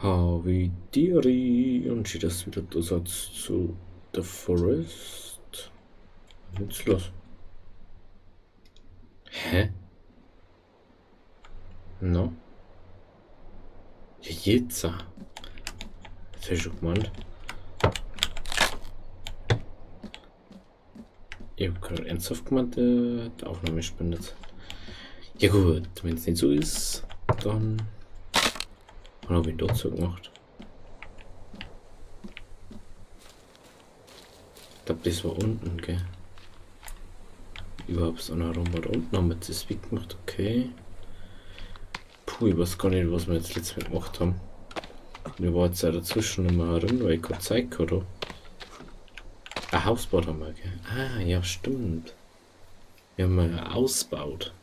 Havidiri und steht das wieder Zusatz zu The Forest. Was ist los? Hä? No? Ja, jetzt. Das hätte ich schon gemeint. Ich habe gerade ernsthaft gemeint, die Aufnahme spendet. Ja gut, wenn es nicht so ist, dann habe ich dort so gemacht. Ich glaube, das war unten, gell? Überhaupt so eine herum oder unten haben wir das weggemacht, okay. Puh, ich weiß gar nicht, was wir jetzt letztes Mal gemacht haben. Wir waren jetzt ja dazwischen nochmal herum, weil ich gerade Zeit gehabt habe. Ein Haus gebaut haben wir, gell? Ah, ja, stimmt. Wir haben mal ausgebaut.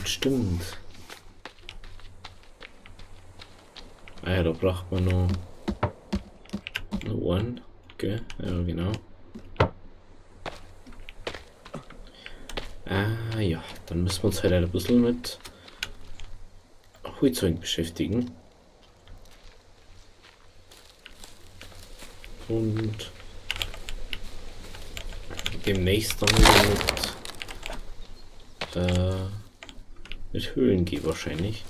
Stimmt. Ah ja, da braucht man noch einen, gell? Ja, genau. Ah ja, dann müssen wir uns halt ein bisschen mit Holzzeug beschäftigen. Und demnächst dann wieder mit Höhlen gehen wahrscheinlich.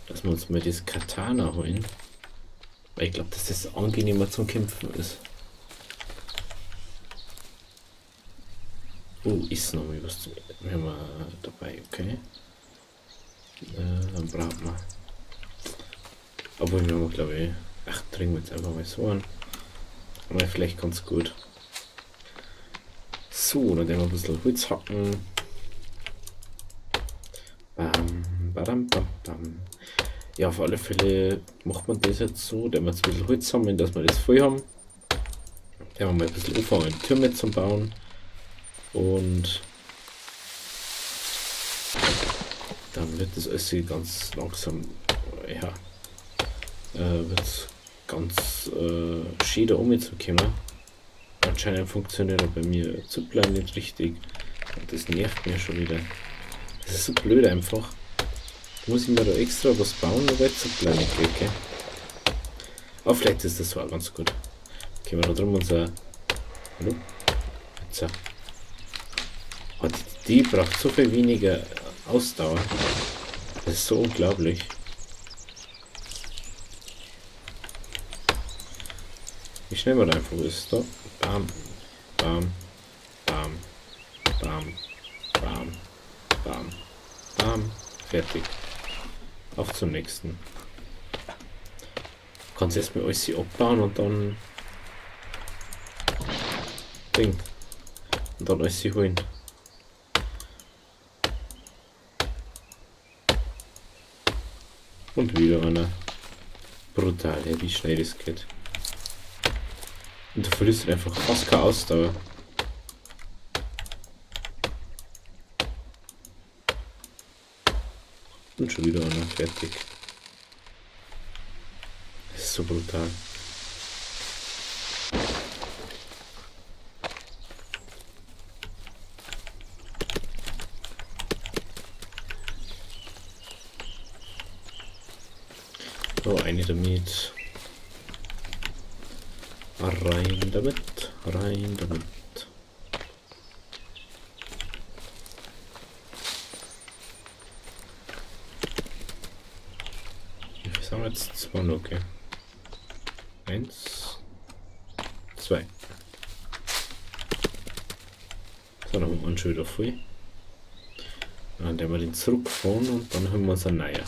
Dass wir uns mal das Katana holen. Weil ich glaube, dass das angenehmer zum Kämpfen ist. Ist noch mal was wir haben dabei, okay. Dann braucht man. Obwohl wir haben, glaube ich. Ach, trinken wir jetzt einfach mal so an. Aber vielleicht ganz gut. So, dann werden wir ein bisschen Holz hacken. Bam. Ja, auf alle Fälle macht man das jetzt so, dass wir jetzt ein bisschen Holz sammeln, dass wir das voll haben. Dann haben wir mal ein bisschen anfangen, Türme zum Bauen. Und dann wird das alles ganz langsam, ja, wird ganz schön da umzukommen. Anscheinend funktioniert er bei mir Zipline nicht richtig. Und das nervt mir schon wieder. Das ist so blöd einfach. Muss ich mir da extra was bauen, weil Zipline nicht geht, gell? Aber vielleicht ist das so auch ganz gut. Können wir da drum unser. Hallo? Jetzt. Oh, die braucht so viel weniger Ausdauer. Das ist so unglaublich. Wie schnell man da einfach ist. Da. Bam. Fertig. Auf zum nächsten. Kannst erstmal alles hier abbauen und dann Ding. Und dann alles hier holen. Und wieder einer. Brutal, ja, wie schnell das geht. Und du verlierst einfach fast keine Ausdauer. Und schon wieder einer fertig. Das ist so brutal. So, eine damit. Rein damit. Wie viel haben wir jetzt? 2, okay. 1, 2. So, dann haben wir uns schon wieder voll. Dann werden wir den zurückfahren und dann haben wir uns einen neuen.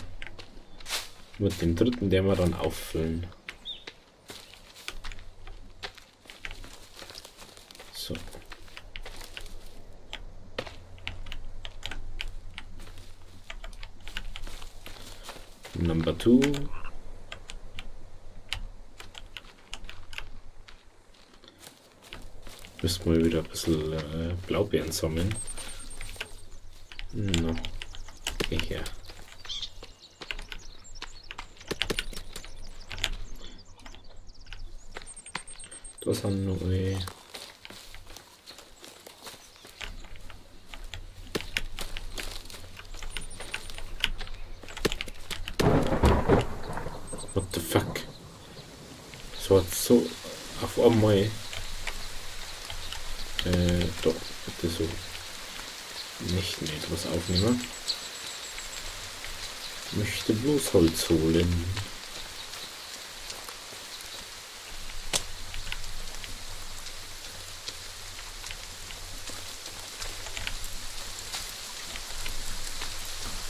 Mit dem dritten, den wir dann auffüllen. So. Number 2. Müssen wir wieder ein bisschen Blaubeeren sammeln. No. Geh her. Da sind noch war jetzt so auf einmal. Doch, bitte so. Nicht etwas aufnehmen. Möchte bloß Holz holen.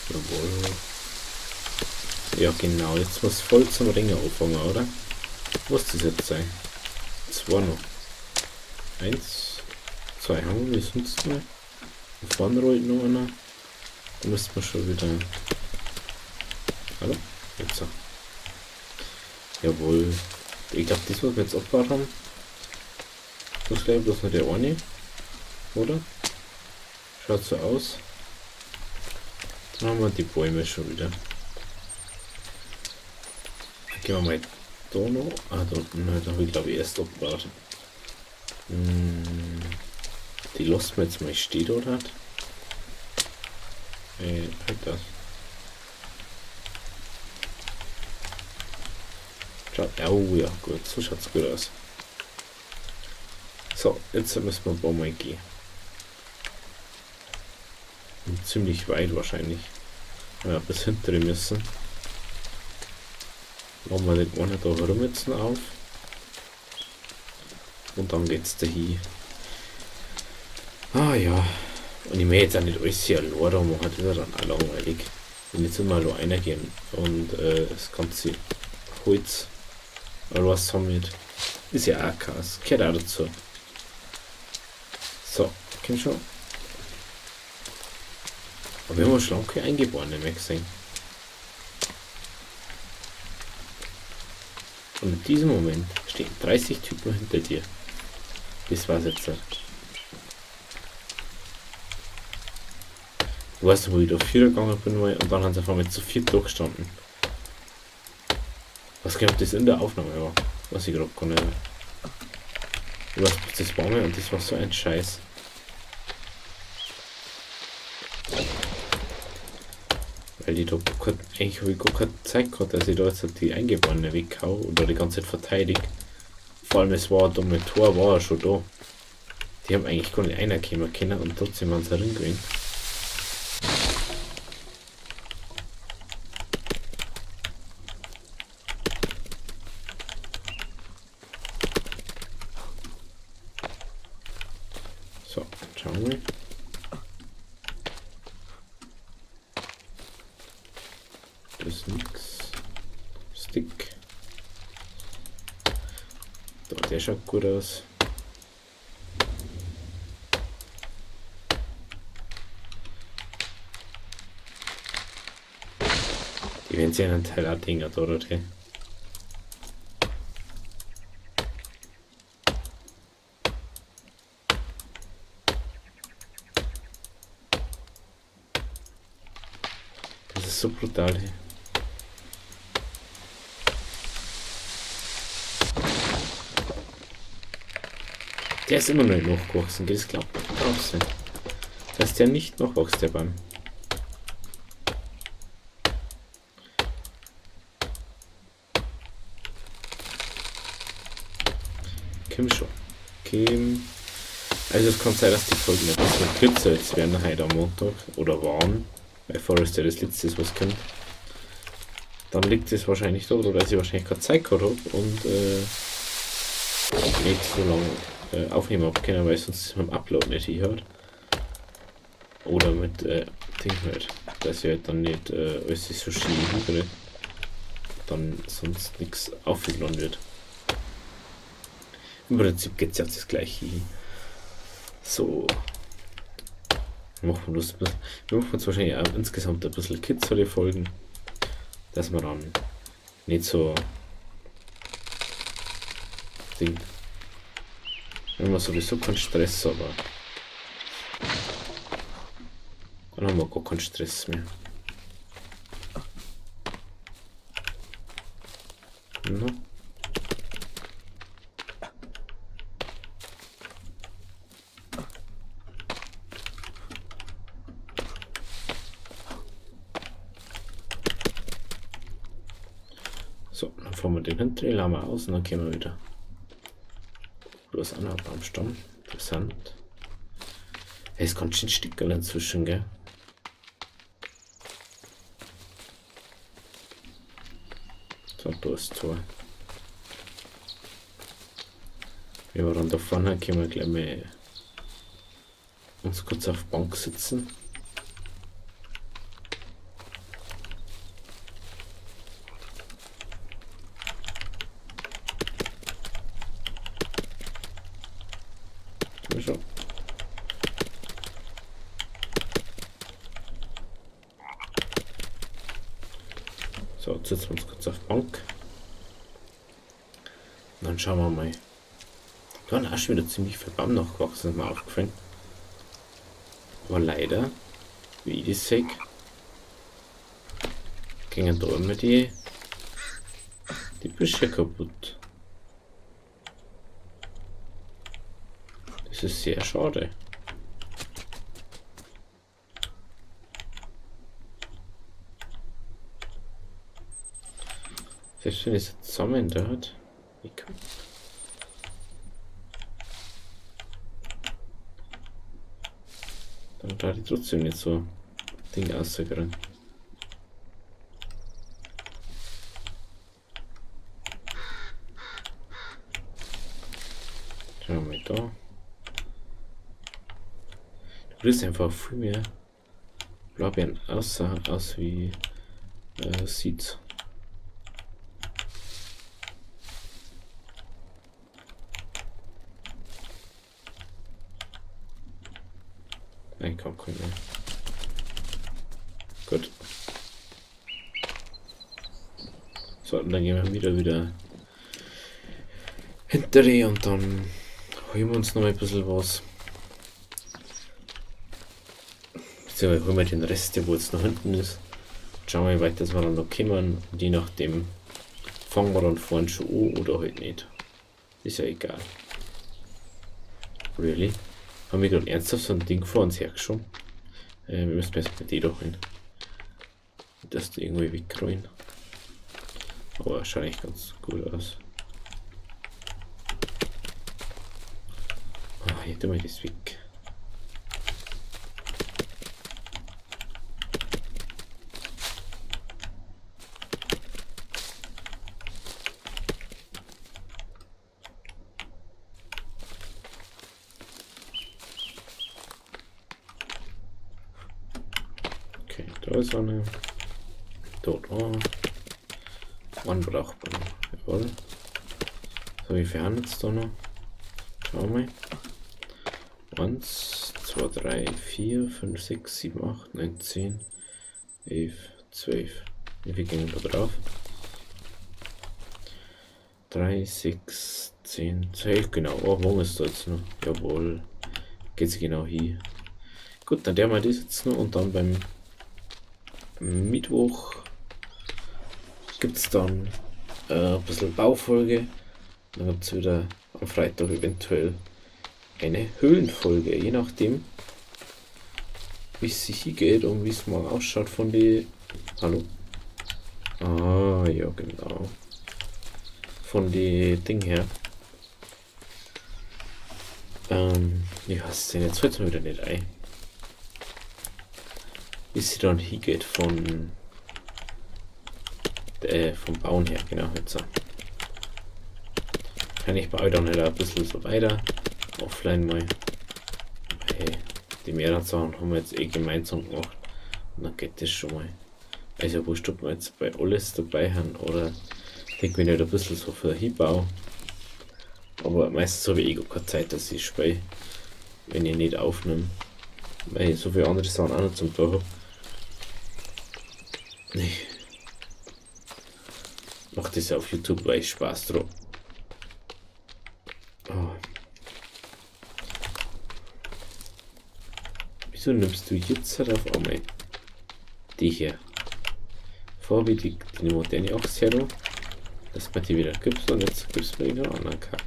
Jawohl. Ja genau, jetzt muss voll zum Ringen anfangen, oder? Muss das jetzt sein? 2 noch. 1, 2 haben wir, wie sonst mal. Da vorne rollt noch einer. Da müsste man schon wieder. Hallo? Jetzt so. Jawohl. Ich glaube, das, was wir jetzt aufgebaut haben, das wäre bloß nur der eine. Oder? Schaut so aus. Dann haben wir die Bäume schon wieder. Gehen wir mal da noch. Ah, da unten, da habe ich glaube ich erst abgebaut. Die lassen wir jetzt mal stehen, oder? Halt das. Schaut, oh ja, gut, so schaut's gut aus. So, jetzt müssen wir ein paar Mal gehen. Und ziemlich weit wahrscheinlich. Ja, bis hinter müssen. Machen wir den einen da herum jetzt auf. Und dann geht's dahin. Ah ja. Und ich möchte jetzt auch nicht alles hier allein, da machen, das ist dann auch langweilig. Wenn jetzt immer nur einer gehen und das ganze Holz was sammelt, ist ja auch Chaos. Gehört auch dazu. So, komm schon. Aber wir haben schon lange keine Eingeborene mehr gesehen. Und in diesem Moment stehen 30 Typen hinter dir. Das war's jetzt. Du weißt, wo ich da 4 gegangen bin und dann haben sie auf einmal zu 4 durchgestanden. Was genau das in der Aufnahme war, was ich gerade gar nicht. Du weißt, das war mir und das war so ein Scheiß. Weil die da eigentlich habe ich gar keine Zeit gehabt, dass ich da jetzt die Eingeborene weghau oder die ganze Zeit verteidigt. Vor allem es war ein dummes Tor, war ja schon da. Die haben eigentlich gar nicht einer kommen können und trotzdem waren sie drin gewesen. So, schauen wir. Das ist nix. Stick. Da, der schaut gut aus. Die werden sich einen Teil auch Dinger da, oder? Das ist so brutal. Der ist immer noch nicht nachgewachsen, das glaubt man auch sein. Dass der nicht nachwächst, der Baum. Komm schon. Komm. Also es kann sein, dass die Folgen ein bisschen kürzer jetzt werden heute am Montag oder waren, weil Forrest ja das letzte ist, was kommt. Dann liegt es wahrscheinlich daran, dass ich wahrscheinlich keine Zeit gehabt habe und nicht so lange aufnehmen habe können, weil sonst ist beim Upload nicht hört. Oder mit Ding halt, dass ich halt dann nicht alles so schief hinkriege, dann sonst nichts aufgeladen wird. Im Prinzip geht es jetzt das gleiche. So. Machen wir das. Wir machen jetzt wahrscheinlich auch insgesamt ein bisschen kürzere Folgen, dass wir dann nicht so Ding. Wenn wir sowieso keinen Stress, aber dann haben wir gar keinen Stress mehr. No. So, dann fahren wir den hinteren Lama aus und dann gehen wir wieder. Du hast auch noch einen Baumstamm. Interessant. Hey, es kommt schon ein Stückchen inzwischen, gell? So, da ist das Tor. Wenn wir dann da vorne können wir gleich mal uns kurz auf Bank sitzen. Schon. So, jetzt setzen wir uns kurz auf Bank. Und dann schauen wir mal. Da ist auch schon wieder ziemlich viel Baum nachgewachsen, ist mir aufgefallen. Aber leider, wie ich das sehe, gingen da immer die Büsche kaputt. Das ist sehr schade. Selbst wenn es zusammen da hat. Dann da die trotzdem nicht so Ding auszukriegen. Schauen wir mal da. Du kriegst einfach viel mehr Blaubeeren aus wie Seeds. Nein, kaum kein mehr. Gut. So, und dann gehen wir wieder hinterher und dann holen wir uns noch ein bisschen was. Beziehungsweise holen wir den Rest, der wo jetzt noch hinten ist. Schauen wir, wie weit das wir dann noch kommen. Und je nachdem fangen wir dann vorne schon an oder halt nicht. Ist ja egal. Really? Haben wir gerade ernsthaft so ein Ding vor uns hergeschoben? Wir müssen erst bei die doch hin. Dass die irgendwie wegrollen. Aber schaut eigentlich ganz gut aus. Ah, hier tun wir das weg. Okay, da ist eine. Dort auch. Wann braucht man noch? Jawohl. So, wie viel haben jetzt da noch? Schauen wir mal. 1, 2, 3, 4, 5, 6, 7, 8, 9, 10, 11, 12. Wie viel gehen da drauf? 3, 6, 10, 12, genau. Oh, wo ist das jetzt noch? Jawohl. Geht sie genau hier. Gut, dann der mal das jetzt noch und dann beim Mittwoch gibt es dann ein bisschen Baufolge. Dann gibt es wieder am Freitag eventuell eine Höhlenfolge, je nachdem, wie es sich hier geht und wie es mal ausschaut von die. Hallo? Ah, ja, genau. Von die Ding her. Wie heißt denn? Jetzt fällt es mir wieder nicht ein. Wie sie dann hier geht vom Bauen her, genau, jetzt so. Kann ich baue dann halt ein bisschen so weiter, offline mal. Hey, die mehreren Sachen haben wir jetzt eh gemeinsam gemacht und dann geht das schon mal. Also wurscht, ob wir jetzt bei alles dabei haben oder denke mir nicht ein bisschen so für Hinbau. Aber meistens habe ich eh gar keine Zeit, dass ich spiele, wenn ich nicht aufnehme. Weil ich so viele andere Sachen auch noch zum Tag habe. Nee. Macht das auf YouTube, weil ich Spaß drauf. Oh. Wieso nimmst du jetzt halt auf einmal die hier? Vor wie die moderne Achse her, dass man die wieder gibt und jetzt gibt es mir wieder einen anderen Kack.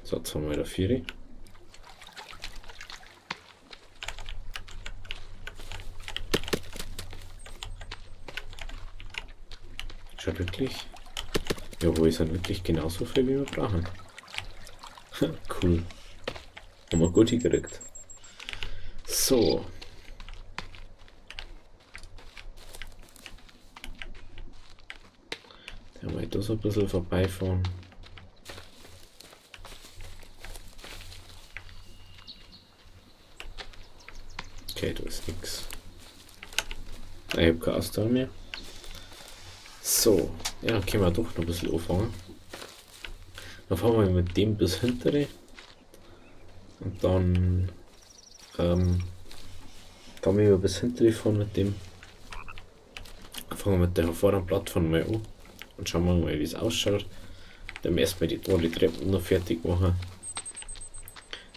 So, jetzt haben wir wieder 4. wirklich? Jawohl, es sind wirklich genauso viel, wie wir brauchen. Cool. Haben wir gut hingekriegt. So. Da mal da so ein bisschen vorbeifahren. Okay, da ist nichts. Ich habe keine Ausdauer mehr. So, ja, können wir doch noch ein bisschen anfangen. Dann fahren wir mit dem bis hintere. Und dann wir bis hintere fahren mit dem. Fangen wir mit der vorderen Plattform mal an. Und schauen wir mal, wie es ausschaut. Dann erstmal die Treppen noch fertig machen.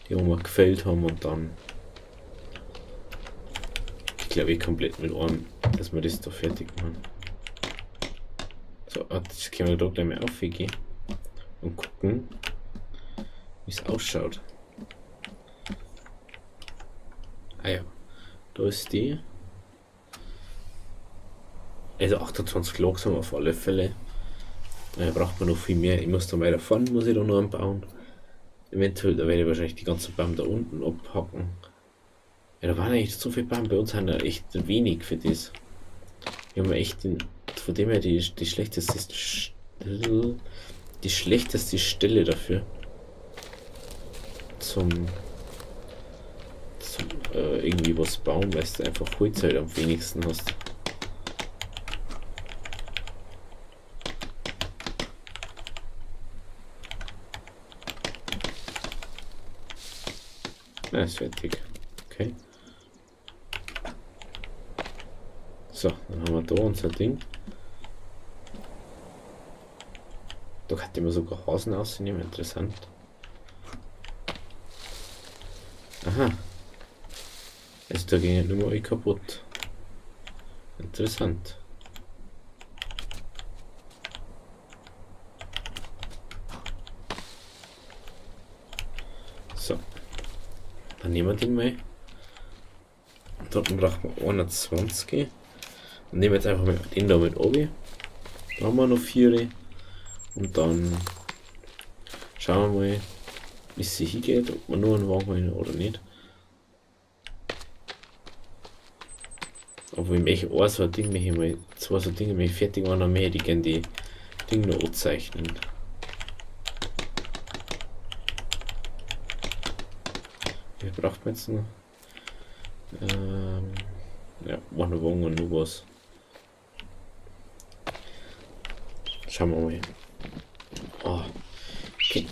Die wir gefällt haben und dann glaube ich komplett mit einem, dass wir das da fertig machen. So, jetzt können wir da gleich mal aufgehen und gucken, wie es ausschaut. Ah ja, da ist die. Also 28 langsam auf alle Fälle. Braucht man noch viel mehr. Ich muss da weiter fahren, muss ich da noch anbauen. Eventuell, da werde ich wahrscheinlich die ganzen Bäume da unten abhacken. Ja, da waren echt so viele Bäume, bei uns haben da echt wenig für das. Wir haben echt von dem her die schlechteste Stelle dafür. Zum irgendwie was bauen, weil du einfach Holz halt am wenigsten hast. Ja, ist fertig. Okay. So, dann haben wir da unser Ding. Da könnte man sogar Hasen ausnehmen, interessant. Aha. Also da ging ja nur mal kaputt. Interessant. So. Dann nehmen wir den mal. Dort brauchen wir 21. Und nehmen jetzt einfach mal den da mit oben. Da haben wir noch 4. Und dann schauen wir mal, wie es sich hingeht, ob wir nur einen Wagen holen oder nicht. Obwohl ich möchte auch so ein Ding, möchte ich mal, zwei so Dinge, wenn ich fertig war, dann möchte ich gerne die Dinge noch anzeichnen. Wie braucht man jetzt noch? Ja, einen Wagen und nur was. Schauen wir mal. Oh, okay.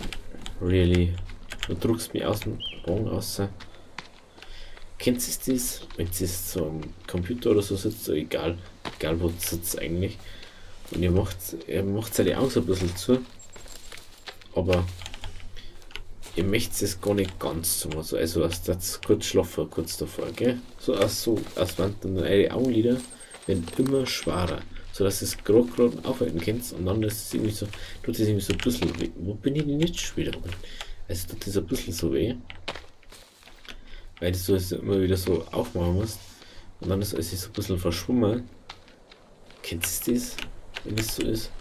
Really? Du druckst mich aus dem Wagen raus. Kennst du das? Wenn es so am Computer oder so sitzt, so egal wo es sitzt eigentlich. Und ihr macht seine Augen so ein bisschen zu. Aber ihr möchtet es gar nicht ganz so. Also als kurz schlafen, kurz davor, gell? Als wenn dann eure Augenlider werden immer schwerer. So dass es gerade aufhalten könnt und dann ist es irgendwie so, tut es irgendwie so ein bisschen weh. Wo bin ich denn jetzt schon wieder? Also tut es ein bisschen so weh. Weil du es immer wieder so aufmachen musst. Und dann ist es so ein bisschen verschwommen. Kennst du das? Wenn das so ist?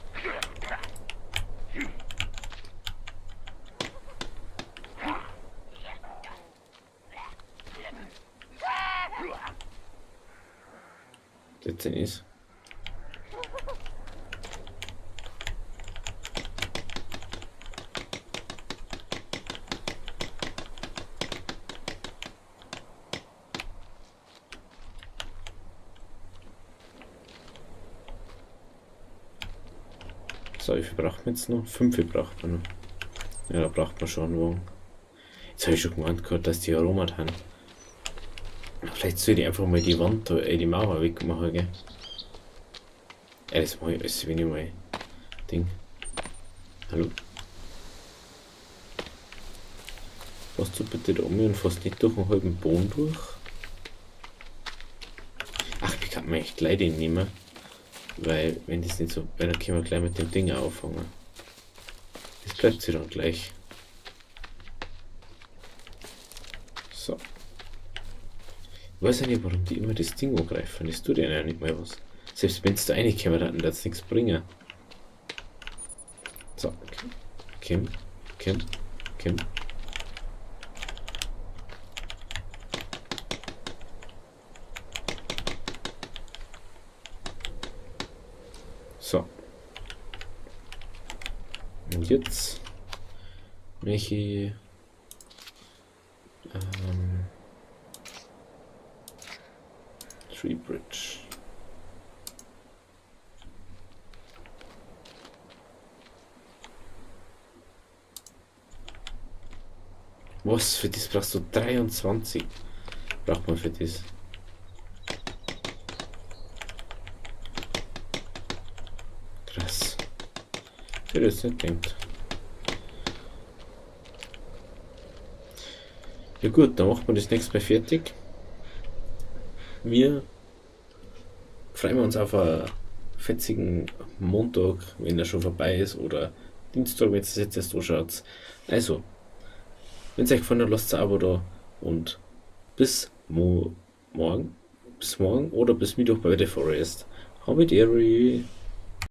Das ist. So, wie viel braucht man jetzt noch? 5 braucht man noch. Ja, da braucht man schon einen Wagen. Jetzt habe ich schon gemeint gehört, dass die Aroma haben. Vielleicht soll ich einfach mal die Wand, die Mauer wegmachen, gell? Ja, das mache ich alles, wenn ich mal Ding. Hallo? Fährst du bitte da um und fährst nicht durch einen halben Boden durch? Ach, ich kann mir echt gleich den nehmen. Weil, wenn das nicht so, weil dann können wir gleich mit dem Ding auffangen. Das bleibt sie dann gleich. So. Ich weiß ja nicht, warum die immer das Ding angreifen. Das tut ja nicht mal was. Selbst wenn es da reinkommen, dann wird es nichts bringen. Kim, Kim, Kim. So. Und jetzt Michi Tree Bridge. Was für das brauchst du 23? Braucht man für das? Krass. Ich hätte es nicht gedacht. Ja gut, dann macht man das nächste Mal fertig. Wir freuen uns auf einen fetzigen Montag, wenn er schon vorbei ist, oder Dienstag, wenn ihr es jetzt erst anschaut. Also, wenn es euch gefallen hat, lasst ein Abo da und bis morgen. Bis morgen oder bis Mittwoch bei The Forest. Hau mit Ehre.